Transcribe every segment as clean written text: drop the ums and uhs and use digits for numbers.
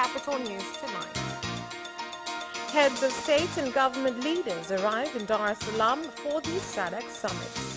Capital News tonight. Heads of state and government leaders arrive in Dar es Salaam for the SADC summit.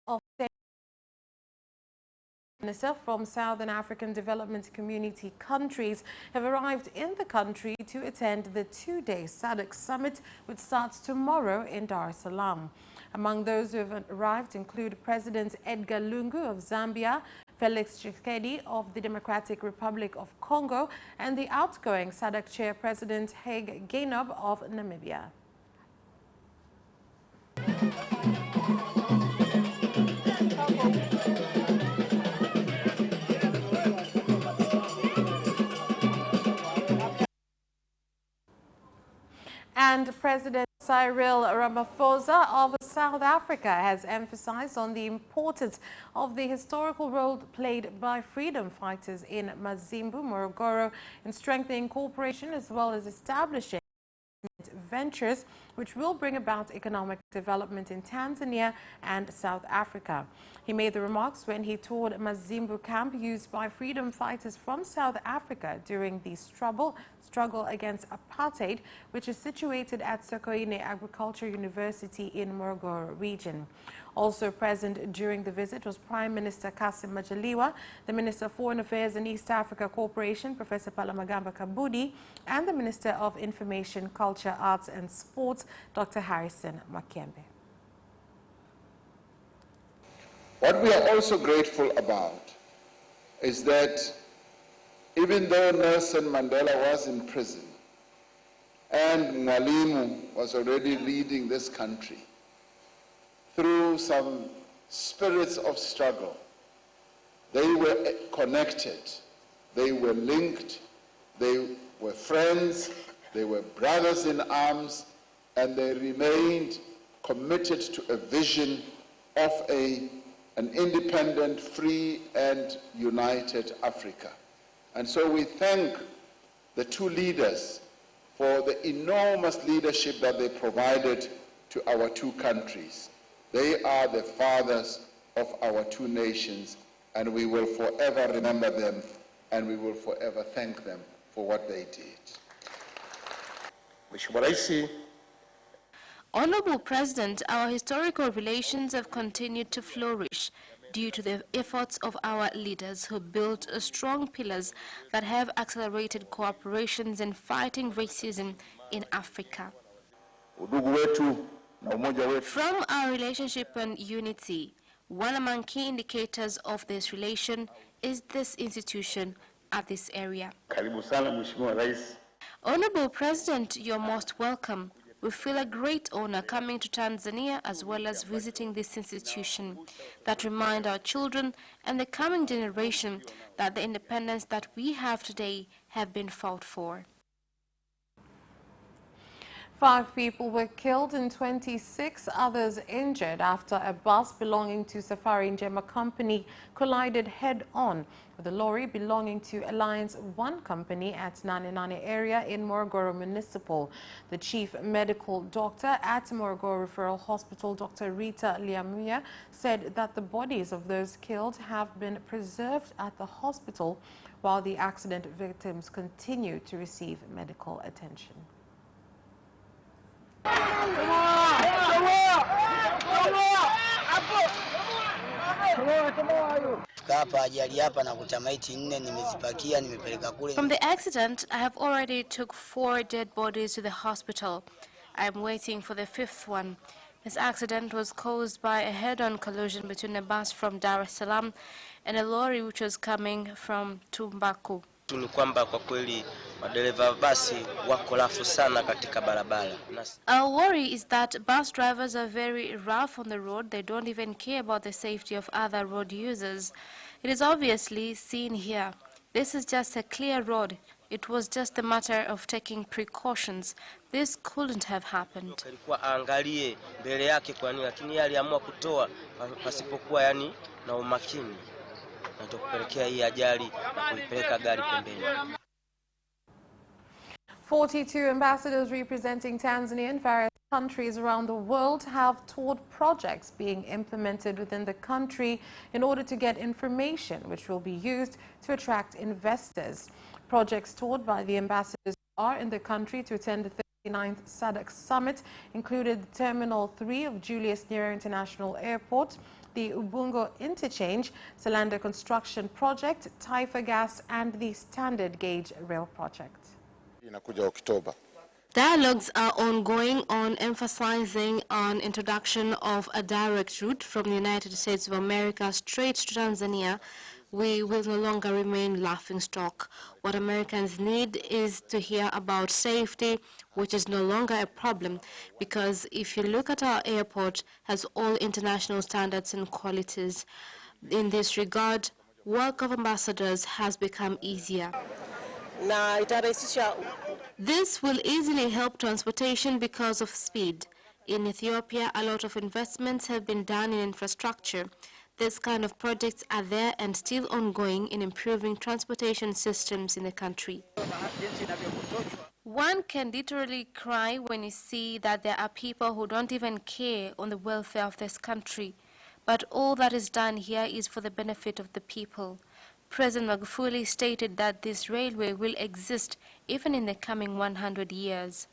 Of Minister from Southern African Development Community countries have arrived in the country to attend the two-day SADC summit, which starts tomorrow in Dar es Salaam. Among those who have arrived include President Edgar Lungu of Zambia, Felix Tshisekedi of the Democratic Republic of Congo, and the outgoing SADC Chair President Hage Geingob of Namibia. And President Cyril Ramaphosa of South Africa has emphasized on the importance of the historical role played by freedom fighters in Mazimbu, Morogoro, in strengthening cooperation as well as establishing ventures which will bring about economic development in Tanzania and South Africa. He made the remarks when he toured Mazimbu camp used by freedom fighters from South Africa during the struggle against apartheid, which is situated at Sokoine Agriculture University in Morogoro region. Also present during the visit was Prime Minister Kassim Majaliwa, the Minister of Foreign Affairs and East Africa Cooperation, Professor Palamagamba Kabudi, and the Minister of Information, Culture, Arts and Sports, Dr. Harrison Makembe. What we are also grateful about is that even though Nelson Mandela was in prison and Mwalimu was already leading this country, through some spirits of struggle, they were connected, they were linked, they were friends, they were brothers in arms, and they remained committed to a vision of an independent, free, and united Africa. And so we thank the two leaders for the enormous leadership that they provided to our two countries. They are the fathers of our two nations, and we will forever remember them, and we will forever thank them for what they did. Honorable President, our historical relations have continued to flourish due to the efforts of our leaders who built strong pillars that have accelerated cooperations in fighting racism in Africa. From our relationship and unity, one among key indicators of this relation is this institution at this area. Honorable President, you're most welcome. We feel a great honor coming to Tanzania as well as visiting this institution that remind our children and the coming generation that the independence that we have today have been fought for. 5 people were killed and 26 others injured after a bus belonging to Safari Njema Company collided head-on with a lorry belonging to Alliance One Company at Nanenane area in Morogoro Municipal. The chief medical doctor at Morogoro Referral Hospital, Dr. Rita Liamuya, said that the bodies of those killed have been preserved at the hospital while the accident victims continue to receive medical attention. From the accident, I have already took 4 dead bodies to the hospital. I am waiting for the 5th one. This accident was caused by a head-on collision between a bus from Dar es Salaam and a lorry which was coming from Tumbaku. Kwamba kwa kweli madereva basi wako rafu sana katika barabara. Our worry is that bus drivers are very rough on the road. They don't even care about the safety of other road users. It is obviously seen here. This is just a clear road. It was just a matter of taking precautions. This couldn't have happened. Alikuwa angalie mbele yake kwa nini, lakini yeye aliamua kutoa pasipokuwa yani na umakini. Na tukupelekea hii ajali na kuipeleka gari pembeni. 42 ambassadors representing Tanzania in various countries around the world have toured projects being implemented within the country in order to get information which will be used to attract investors. Projects toured by the ambassadors are in the country to attend the 39th SADC summit included Terminal 3 of Julius Nyerere International Airport, the Ubungo Interchange, Salaam Construction Project, Taifa Gas and the Standard Gauge Rail Project. Dialogues are ongoing on emphasizing on introduction of a direct route from the United States of America straight to Tanzania. We will no longer remain laughingstock. What Americans need is to hear about safety, which is no longer a problem, because if you look at our airport, has all international standards and qualities. In this regard, work of ambassadors has become easier. This will easily help transportation because of speed. In Ethiopia, a lot of investments have been done in infrastructure. This kind of projects are there and still ongoing in improving transportation systems in the country. One can literally cry when you see that there are people who don't even care on the welfare of this country. But all that is done here is for the benefit of the people. President Magufuli stated that this railway will exist even in the coming 100 years.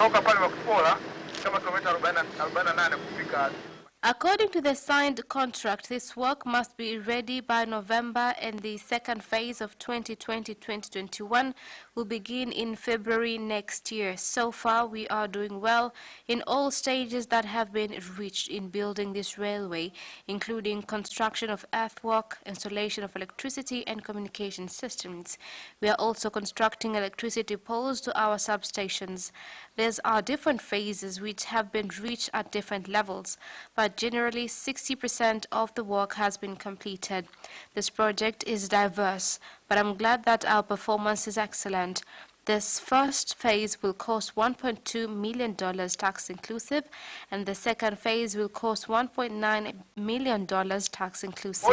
According to the signed contract, this work must be ready by November and the second phase of 2020-2021 will begin in February next year. So far, we are doing well in all stages that have been reached in building this railway, including construction of earthwork, installation of electricity and communication systems. We are also constructing electricity poles to our substations. There are different phases which have been reached at different levels, but generally 60% of the work has been completed. This project is diverse, but I'm glad that our performance is excellent. This first phase will cost $1.2 million tax inclusive, and the second phase will cost $1.9 million tax inclusive.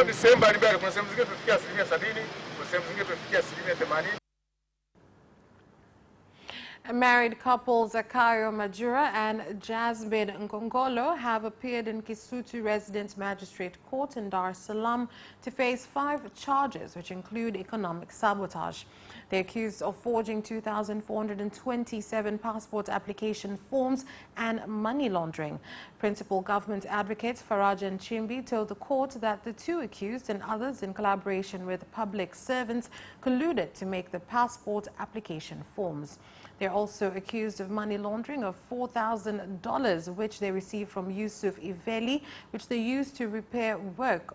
Married couple Zakayo Majura and Jasmine Ngongolo have appeared in Kisutu Residence Magistrate Court in Dar es Salaam to face 5 charges, which include economic sabotage. They're accused of forging 2,427 passport application forms and money laundering. Principal government advocate Faraja Nchimbi told the court that the 2 accused and others in collaboration with public servants colluded to make the passport application forms. They're also accused of money laundering of $4,000, which they received from Yusuf Iveli, which they used to repair work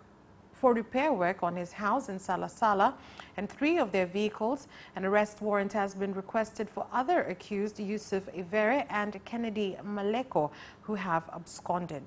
on his house in Salasala, and 3 of their vehicles. An arrest warrant has been requested for other accused, Yusuf Ivere and Kennedy Maleko, who have absconded.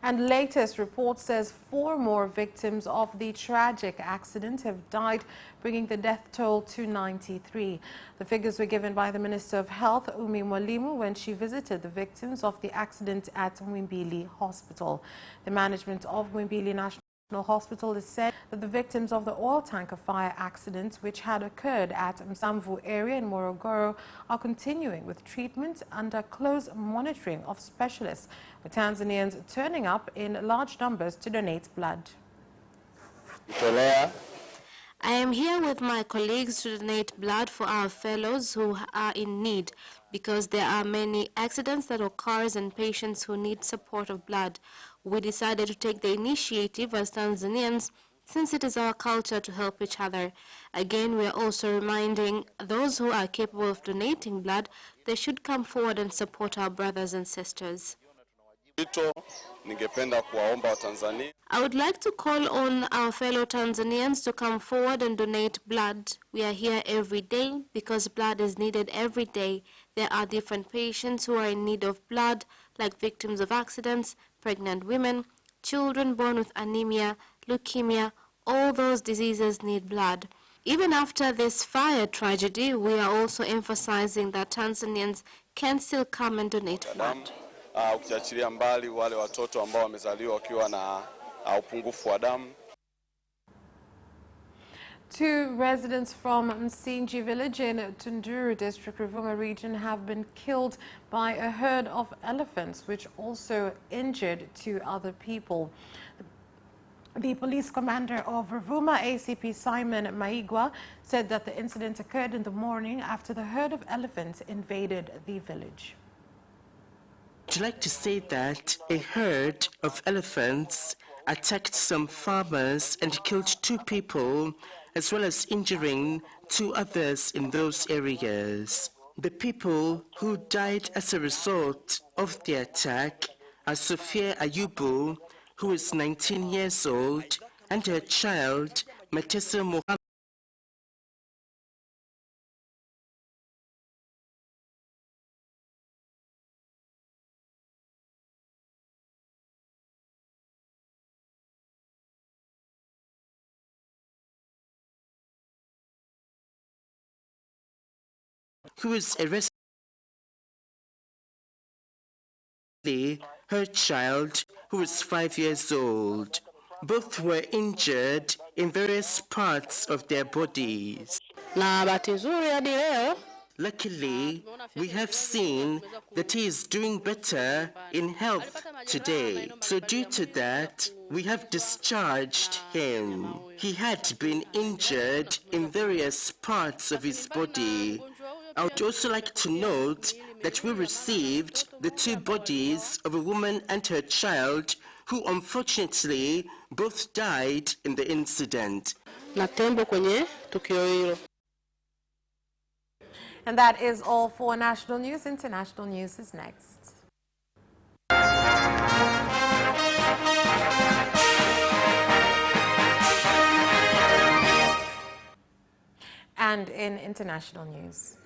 And latest report says 4 more victims of the tragic accident have died, bringing the death toll to 93. The figures were given by the Minister of Health, Umi Mwalimu, when she visited the victims of the accident at Mwimbili Hospital. The management of Mwimbili National Hospital has said that the victims of the oil tanker fire accident, which had occurred at Msamvu area in Morogoro, are continuing with treatment under close monitoring of specialists, with Tanzanians turning up in large numbers to donate blood. I am here with my colleagues to donate blood for our fellows who are in need, because there are many accidents that occur and patients who need support of blood. We decided to take the initiative as Tanzanians, since it is our culture to help each other. Again, we are also reminding those who are capable of donating blood, they should come forward and support our brothers and sisters. I would like to call on our fellow Tanzanians to come forward and donate blood. We are here every day because blood is needed every day. There are different patients who are in need of blood, like victims of accidents, pregnant women, children born with anemia, leukemia. All those diseases need blood. Even after this fire tragedy, we are also emphasizing that Tanzanians can still come and donate blood. Ukiachilia mbali wale watoto ambao wamezaliwa wakiwa na upungufu wa damu. Two residents from Msinji village in Tunduru district, Ruvuma region, have been killed by a herd of elephants, which also injured two other people. The police commander of Ruvuma, ACP Simon Maigwa, said that the incident occurred in the morning after the herd of elephants invaded the village. I'd like to say that a herd of elephants attacked some farmers and killed two people, as well as injuring two others in those areas. The people who died as a result of the attack are Sophia Ayubu, who is 19 years old, and her child, Matessa Mohammed, who is arrested. Her child, who is 5 years old. Both were injured in various parts of their bodies. Luckily, we have seen that he is doing better in health today. So due to that, we have discharged him. He had been injured in various parts of his body. I would also like to note that we received the two bodies of a woman and her child who unfortunately both died in the incident. And that is all for national news. International news is next. And in international news,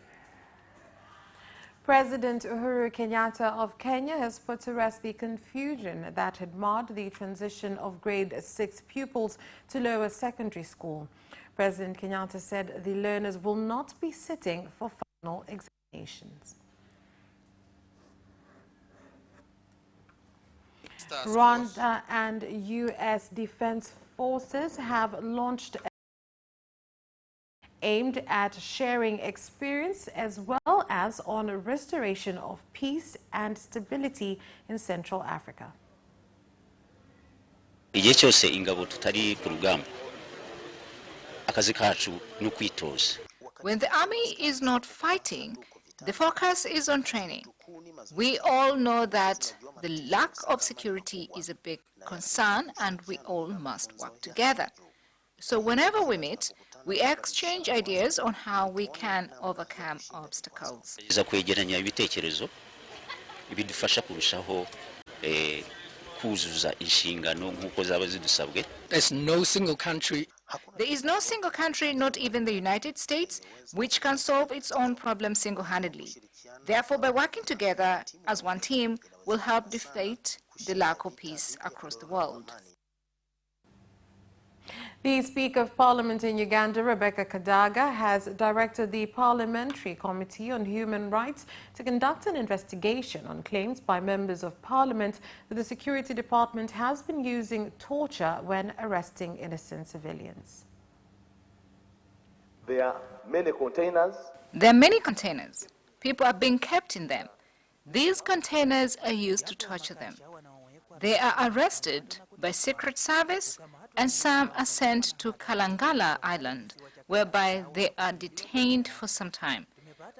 President Uhuru Kenyatta of Kenya has put to rest the confusion that had marred the transition of grade 6 pupils to lower secondary school. President Kenyatta said the learners will not be sitting for final examinations. Rwanda and U.S. Defense Forces have launched aimed at sharing experience as well as on restoration of peace and stability in Central Africa. When the army is not fighting, the focus is on training. We all know that the lack of security is a big concern and we all must work together. So whenever we meet, we exchange ideas on how we can overcome obstacles. There's no single country. There is no single country, not even the United States, which can solve its own problems single-handedly. Therefore, by working together as one team, we'll help defeat the lack of peace across the world. The Speaker of Parliament in Uganda, Rebecca Kadaga, has directed the Parliamentary Committee on Human Rights to conduct an investigation on claims by members of Parliament that the Security Department has been using torture when arresting innocent civilians. There are many containers. There are many containers. People are being kept in them. These containers are used to torture them. They are arrested by Secret Service, and some are sent to Kalangala Island, whereby they are detained for some time.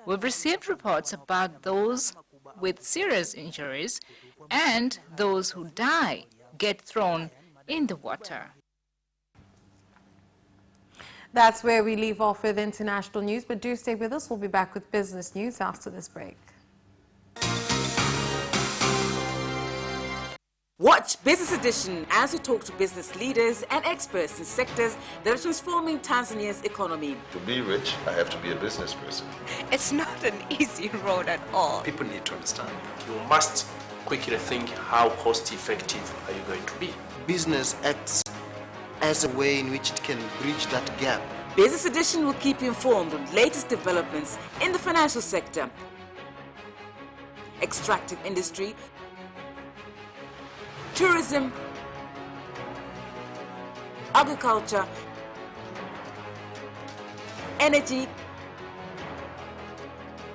We've received reports about those with serious injuries, and those who die get thrown in the water. That's where we leave off with international news, but do stay with us. We'll be back with business news after this break. Watch Business Edition as we talk to business leaders and experts in sectors that are transforming Tanzania's economy. To be rich, I have to be a business person. It's not an easy road at all. People need to understand. You must quickly think, how cost effective are you going to be? Business acts as a way in which it can bridge that gap. Business Edition will keep you informed on latest developments in the financial sector, extractive industry, tourism, agriculture, energy,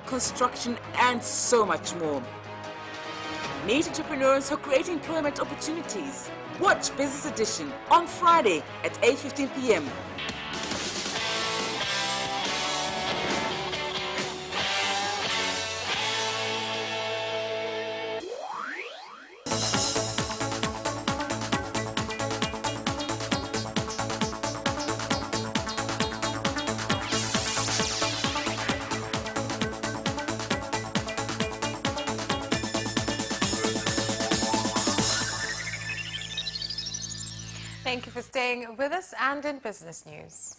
construction, and so much more. Meet entrepreneurs who create employment opportunities. Watch Business Edition on Friday at 8:15 p.m. Thank you for staying with us. And in business news,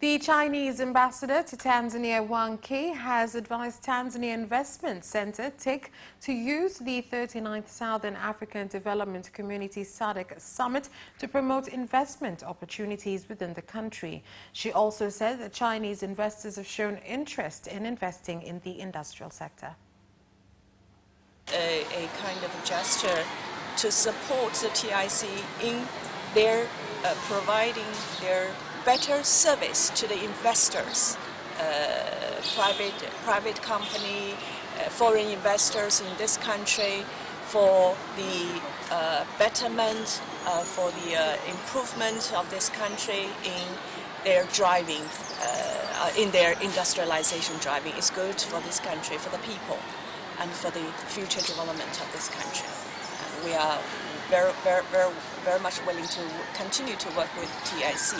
the Chinese ambassador to Tanzania, Wang Qi, has advised Tanzania Investment Center, TIC, to use the 39th Southern African Development Community SADC Summit to promote investment opportunities within the country. She also said that Chinese investors have shown interest in investing in the industrial sector. A kind of a gesture to support the TIC in their providing their better service to the investors, private company, foreign investors in this country, for the betterment, for the improvement of this country in their driving, in their industrialization driving. Is good for this country, for the people, and for the future development of this country. We are very much willing to continue to work with TIC.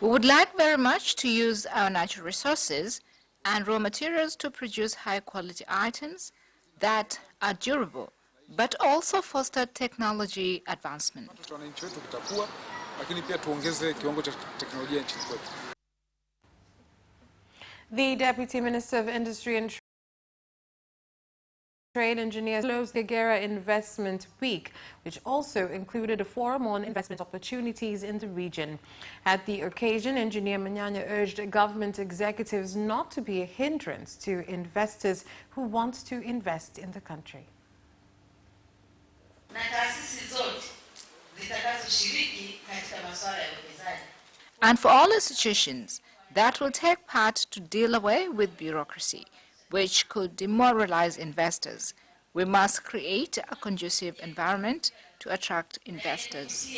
We would like very much to use our natural resources and raw materials to produce high-quality items that are durable, but also foster technology advancement. The Deputy Minister of Industry and Trade Engineers closed the Gagera Investment Week, which also included a forum on investment opportunities in the region. At the occasion, Engineer Manyanya urged government executives not to be a hindrance to investors who want to invest in the country. And for all institutions that will take part to deal away with bureaucracy, which could demoralize investors, we must create a conducive environment to attract investors.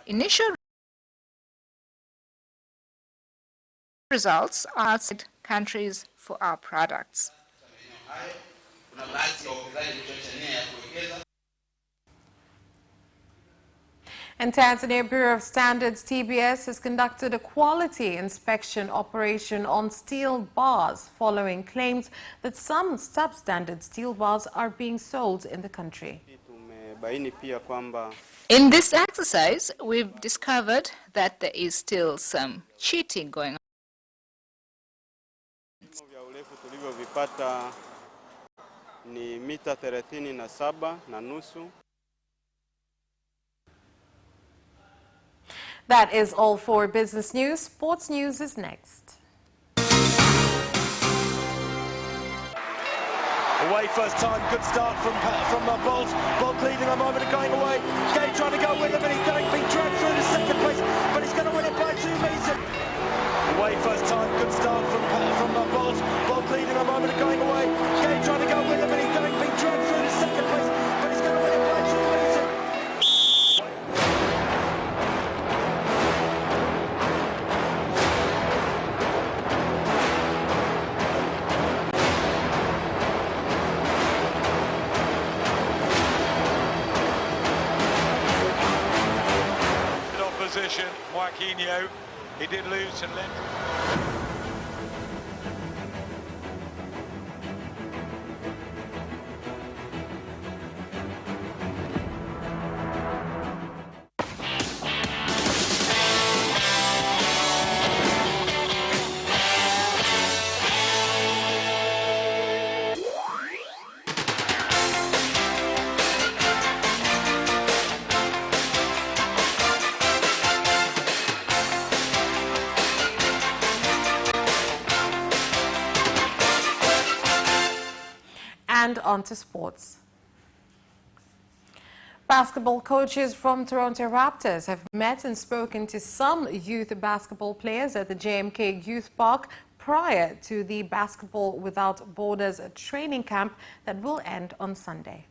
Initial results are outside countries for our products. And Tanzania Bureau of Standards, TBS, has conducted a quality inspection operation on steel bars following claims that some substandard steel bars are being sold in the country. In this exercise, we've discovered that there is still some cheating going on. That is all for business news. Sports news is next. Away first time, good start from Bolt. Bolt leading a moment of going away. Gay trying to go with him, and he's going to be dragged through to second place, but he's going to win it by 2 meters. Away first time, good start from Bolt. Bolt leading a moment of going away. Gay trying to go with him, and he's going to be dragged through to second place, but he's going to win it by 2 meters. Joaquinho He did lose to Len. And on to sports. Basketball coaches from Toronto Raptors have met and spoken to some youth basketball players at the JMK Youth Park prior to the Basketball Without Borders training camp that will end on Sunday.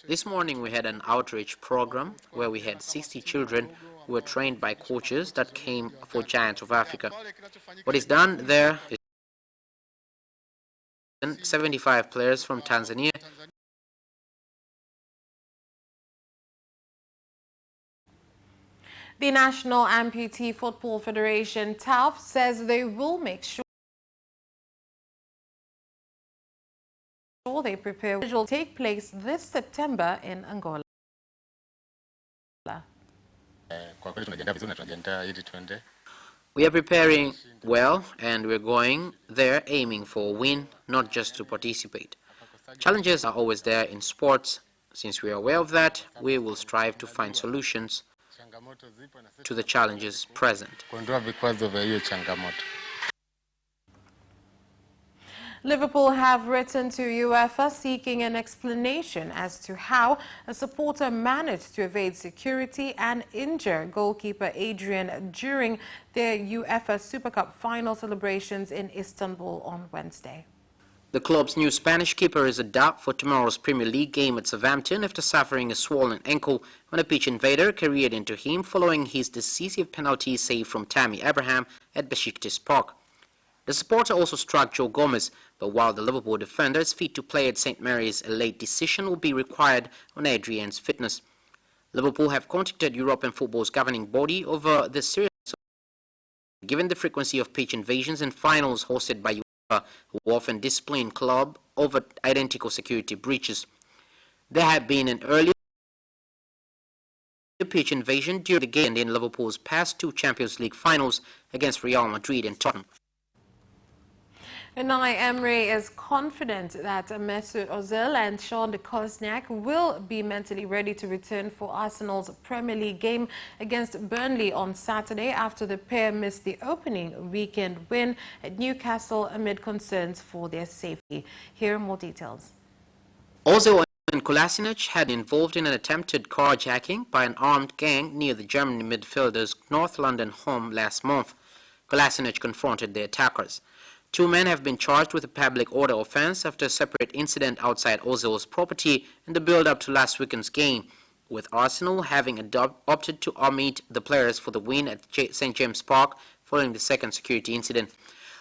This morning we had an outreach program where we had 60 children who were trained by coaches that came for Giants of Africa. What is done there is 75 players from Tanzania. The National Amputee Football Federation, TAF, says they will make sure they prepare, which will take place this September in Angola. We are preparing well and we're going there aiming for a win, not just to participate. Challenges are always there in sports. Since we are aware of that, we will strive to find solutions to the challenges present. Liverpool have written to UEFA seeking an explanation as to how a supporter managed to evade security and injure goalkeeper Adrian during their UEFA Super Cup final celebrations in Istanbul on Wednesday. The club's new Spanish keeper is a doubt for tomorrow's Premier League game at Southampton after suffering a swollen ankle when a pitch invader careered into him following his decisive penalty save from Tammy Abraham at Besiktas Park. The supporter also struck Joe Gomez, but while the Liverpool defender is fit to play at St Mary's, a late decision will be required on Adrian's fitness. Liverpool have contacted European football's governing body over the serious given the frequency of pitch invasions and finals hosted by UEFA, who often discipline club over identical security breaches. There had been an earlier pitch invasion during the game in Liverpool's past two Champions League finals against Real Madrid and Tottenham. Unai Emery is confident that Mesut Ozil and Sean Kolasinac will be mentally ready to return for Arsenal's Premier League game against Burnley on Saturday after the pair missed the opening weekend win at Newcastle amid concerns for their safety. Here are more details. Ozil and Kolasinac had been involved in an attempted carjacking by an armed gang near the German midfielder's North London home last month. Kolasinac confronted the attackers. Two men have been charged with a public order offense after a separate incident outside Ozil's property in the build-up to last weekend's game, with Arsenal having opted to omit the players for the win at St James Park following the second security incident.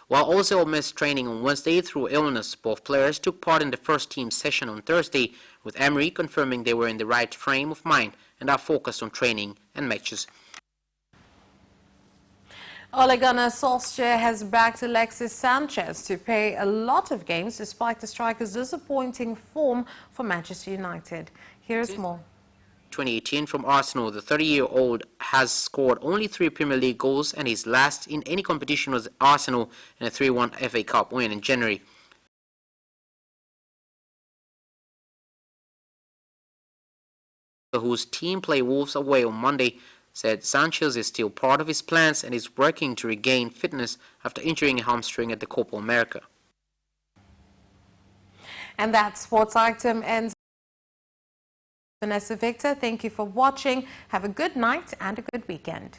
While Ozil missed training on Wednesday through illness, both players took part in the first-team session on Thursday, with Emery confirming they were in the right frame of mind and are focused on training and matches. Ole Gunnar Solskjaer has backed Alexis Sanchez to play a lot of games despite the striker's disappointing form for Manchester United. Here's more. 2018 from Arsenal, the 30-year-old has scored only 3 Premier League goals and his last in any competition was Arsenal in a 3-1 FA Cup win in January. Whose team play Wolves away on Monday, said Sanchez is still part of his plans and is working to regain fitness after injuring a hamstring at the Copa America. And that sports item ends. Vanessa Victor, thank you for watching. Have a good night and a good weekend.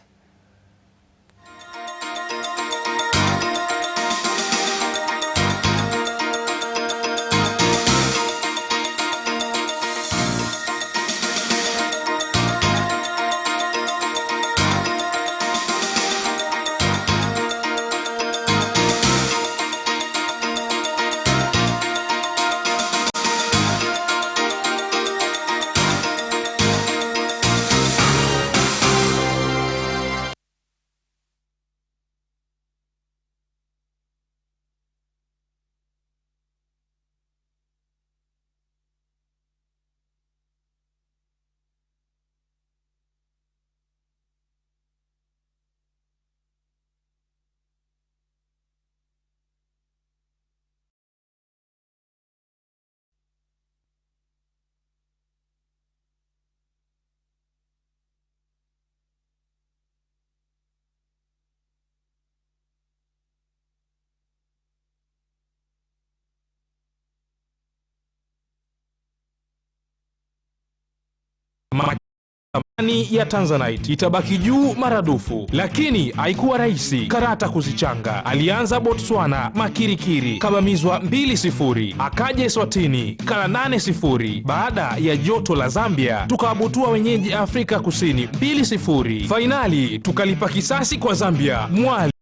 Thamani ya Tanzanite itabaki juu maradufu, lakini haikuwa rahisi karata kuzichanga. Alianza Botswana makirikiri, kabamizwa 2-0, akaja Eswatini kala 8-0. Baada ya joto la Zambia, tukawabutua wenyeji Afrika Kusini 2-0. Fainali tukalipa kisasi kwa Zambia. Mwali